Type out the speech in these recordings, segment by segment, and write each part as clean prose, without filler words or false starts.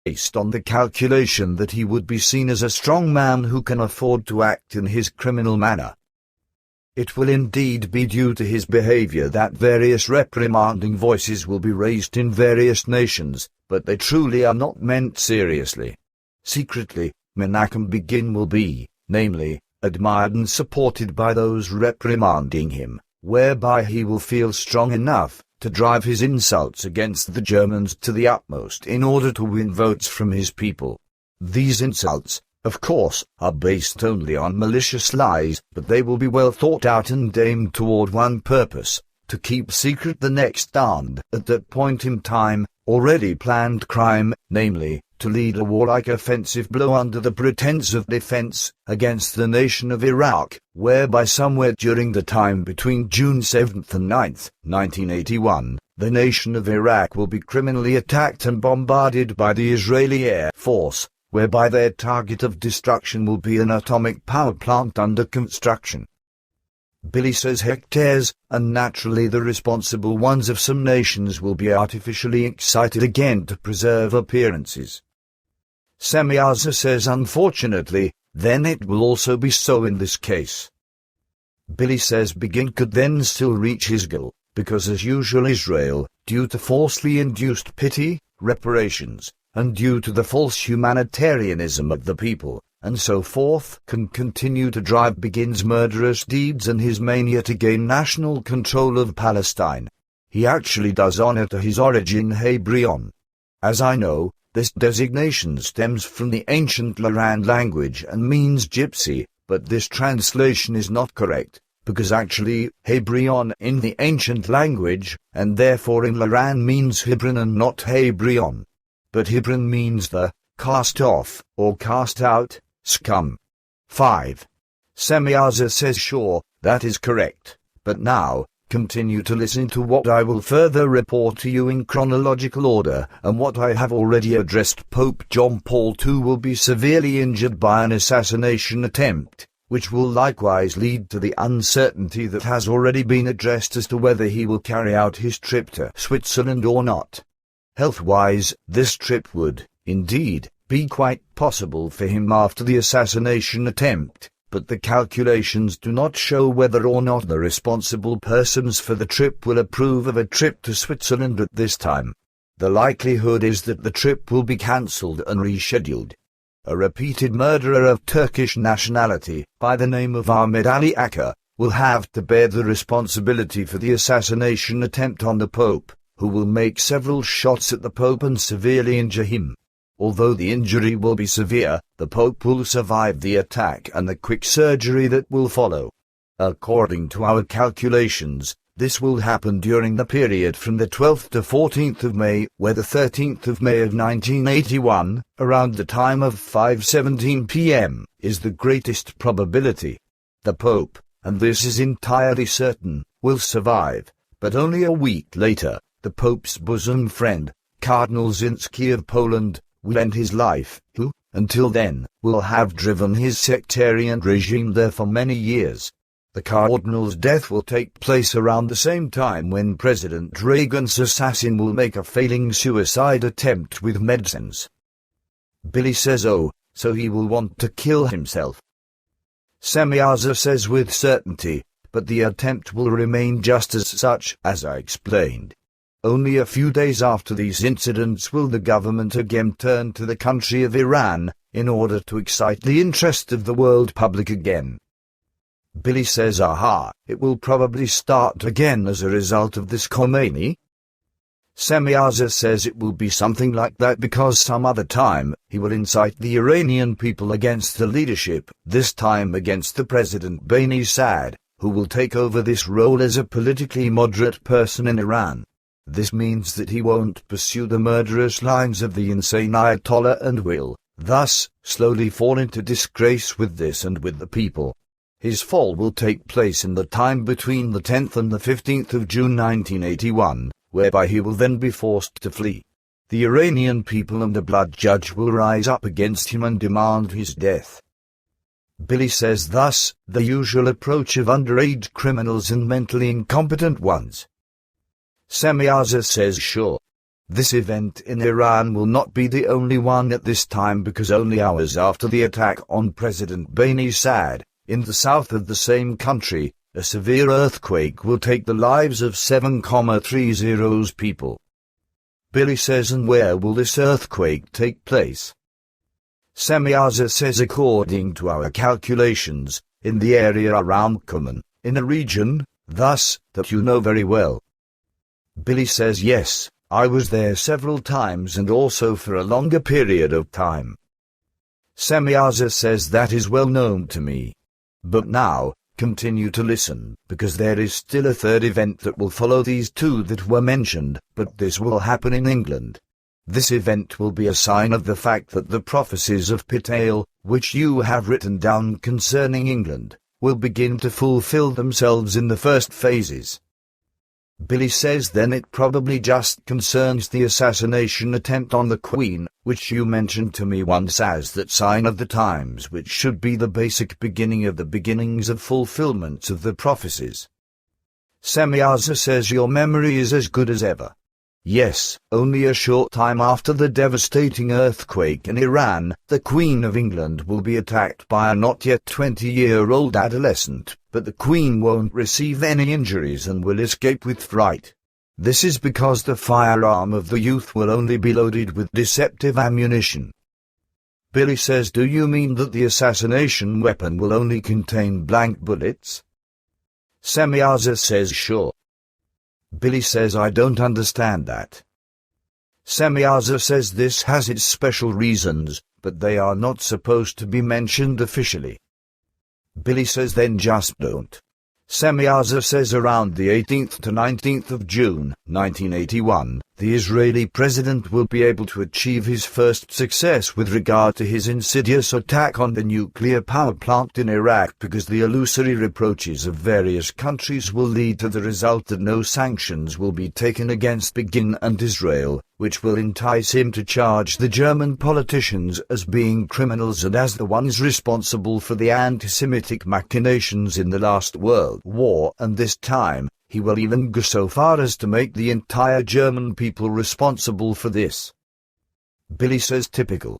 based on the calculation that he would be seen as a strong man who can afford to act in his criminal manner. It will indeed be due to his behavior that various reprimanding voices will be raised in various nations, but they truly are not meant seriously. Secretly, Menachem Begin will be, namely, admired and supported by those reprimanding him, whereby he will feel strong enough to drive his insults against the Germans to the utmost in order to win votes from his people. These insults, of course, are based only on malicious lies, but they will be well thought out and aimed toward one purpose: to keep secret the next and, at that point in time, already planned crime, namely, to lead a warlike offensive blow under the pretense of defense against the nation of Iraq, whereby somewhere during the time between June 7th and 9th, 1981, the nation of Iraq will be criminally attacked and bombarded by the Israeli Air Force, whereby their target of destruction will be an atomic power plant under construction. Billy says hectares, and naturally the responsible ones of some nations will be artificially excited again to preserve appearances. Semyaza says unfortunately, then it will also be so in this case. Billy says Begin could then still reach his goal, because as usual Israel, due to falsely induced pity, reparations, and due to the false humanitarianism of the people, and so forth, can continue to drive Begin's murderous deeds and his mania to gain national control of Palestine. He actually does honor to his origin Hebrion. As I know, this designation stems from the ancient Laran language and means gypsy, but this translation is not correct, because actually Hebrion in the ancient language, and therefore in Laran means Hebron and not Hebrion. But Hebron means the cast off, or cast out, scum. 5. Semyaza says sure, that is correct, but now, continue to listen to what I will further report to you in chronological order, and what I have already addressed. Pope John Paul II will be severely injured by an assassination attempt, which will likewise lead to the uncertainty that has already been addressed as to whether he will carry out his trip to Switzerland or not. Health-wise, this trip would, indeed, be quite possible for him after the assassination attempt, but the calculations do not show whether or not the responsible persons for the trip will approve of a trip to Switzerland at this time. The likelihood is that the trip will be cancelled and rescheduled. A repeated murderer of Turkish nationality, by the name of Ahmed Ali Akka, will have to bear the responsibility for the assassination attempt on the Pope, who will make several shots at the Pope and severely injure him. Although the injury will be severe, the Pope will survive the attack and the quick surgery that will follow. According to our calculations, this will happen during the period from the 12th to 14th of May, where the 13th of May of 1981, around the time of 5:17 p.m., is the greatest probability. The Pope, and this is entirely certain, will survive, but only a week later, the Pope's bosom friend, Cardinal Zinski of Poland, will end his life, who, until then, will have driven his sectarian regime there for many years. The Cardinal's death will take place around the same time when President Reagan's assassin will make a failing suicide attempt with medicines. Billy says oh, so he will want to kill himself. Semyaza says with certainty, but the attempt will remain just as such, as I explained. Only a few days after these incidents will the government again turn to the country of Iran, in order to excite the interest of the world public again. Billy says aha, it will probably start again as a result of this Khomeini. Semyaza says it will be something like that because some other time, he will incite the Iranian people against the leadership, this time against the President Bani Saad, who will take over this role as a politically moderate person in Iran. This means that he won't pursue the murderous lines of the insane Ayatollah and will, thus, slowly fall into disgrace with this and with the people. His fall will take place in the time between the 10th and the 15th of June 1981, whereby he will then be forced to flee. The Iranian people and the blood judge will rise up against him and demand his death. Billy says thus, the usual approach of underage criminals and mentally incompetent ones. Semyaza says sure. This event in Iran will not be the only one at this time, because only hours after the attack on President Bani Sad, in the south of the same country, a severe earthquake will take the lives of 7,30 people. Billy says, and where will this earthquake take place? Semyaza says, according to our calculations, in the area around Kuman, in a region, thus, that you know very well. Billy says, yes, I was there several times and also for a longer period of time. Semyaza says, that is well known to me. But now, continue to listen, because there is still a third event that will follow these two that were mentioned, but this will happen in England. This event will be a sign of the fact that the prophecies of Petail, which you have written down concerning England, will begin to fulfill themselves in the first phases. Billy says, then it probably just concerns the assassination attempt on the Queen, which you mentioned to me once as that sign of the times, which should be the basic beginning of the beginnings of fulfillments of the prophecies. Semyaza says, your memory is as good as ever. Yes, only a short time after the devastating earthquake in Iran, the Queen of England will be attacked by a not yet 20-year-old adolescent, but the Queen won't receive any injuries and will escape with fright. This is because the firearm of the youth will only be loaded with deceptive ammunition. Billy says, do you mean that the assassination weapon will only contain blank bullets? Semyaza says, sure. Billy says, I don't understand that. Semyaza says, this has its special reasons, but they are not supposed to be mentioned officially. Billy says, then just don't. Semyaza says, around the 18th to 19th of June, 1981, the Israeli president will be able to achieve his first success with regard to his insidious attack on the nuclear power plant in Iraq, because the illusory reproaches of various countries will lead to the result that no sanctions will be taken against Begin and Israel, which will entice him to charge the German politicians as being criminals and as the ones responsible for the anti-Semitic machinations in the last World War, and this time, he will even go so far as to make the entire German people responsible for this. Billy says, typical.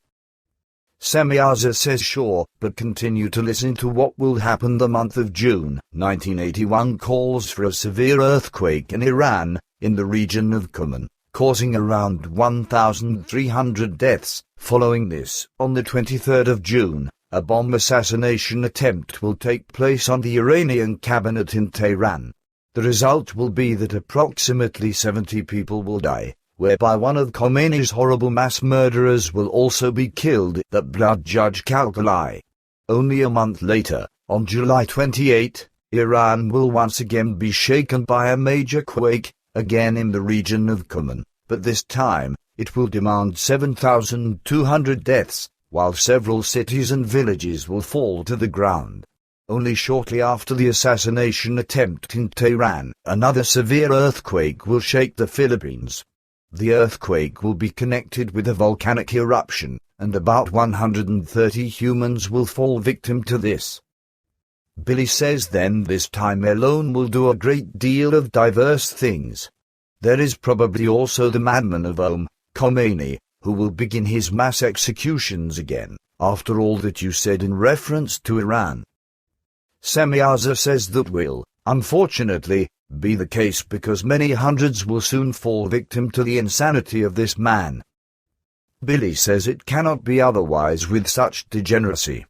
Semyaza says, sure, but continue to listen to what will happen. The month of June, 1981 calls for a severe earthquake in Iran, in the region of Kuman, causing around 1,300 deaths. Following this, on the 23rd of June, a bomb assassination attempt will take place on the Iranian cabinet in Tehran. The result will be that approximately 70 people will die, whereby one of Khomeini's horrible mass murderers will also be killed. The blood judge Kalkalai. Only a month later, on July 28, Iran will once again be shaken by a major quake, again in the region of Kuman, but this time, it will demand 7,200 deaths, while several cities and villages will fall to the ground. Only shortly after the assassination attempt in Tehran, another severe earthquake will shake the Philippines. The earthquake will be connected with a volcanic eruption, and about 130 humans will fall victim to this. Billy says, then this time alone will do a great deal of diverse things. There is probably also the madman of Khomeini, who will begin his mass executions again, after all that you said in reference to Iran. Semyaza says that will, unfortunately, be the case because many hundreds will soon fall victim to the insanity of this man. Billy says it cannot be otherwise with such degeneracy.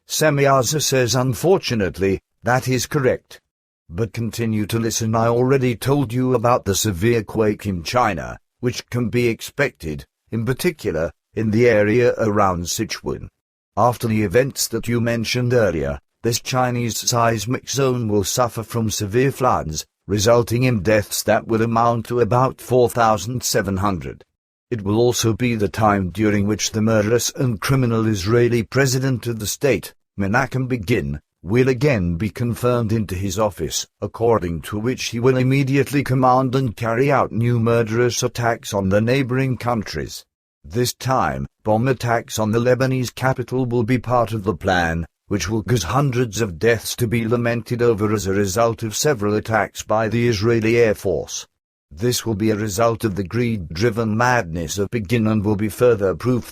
Semyaza says, unfortunately, that is correct. But continue to listen. I already told you about the severe quake in China, which can be expected, in particular, in the area around Sichuan. After the events that you mentioned earlier, this Chinese seismic zone will suffer from severe floods, resulting in deaths that will amount to about 4,700. It will also be the time during which the murderous and criminal Israeli president of the state, Menachem Begin, will again be confirmed into his office, according to which he will immediately command and carry out new murderous attacks on the neighboring countries. This time, bomb attacks on the Lebanese capital will be part of the plan, which will cause hundreds of deaths to be lamented over as a result of several attacks by the Israeli Air Force. This will be a result of the greed-driven madness of begin and will be further proof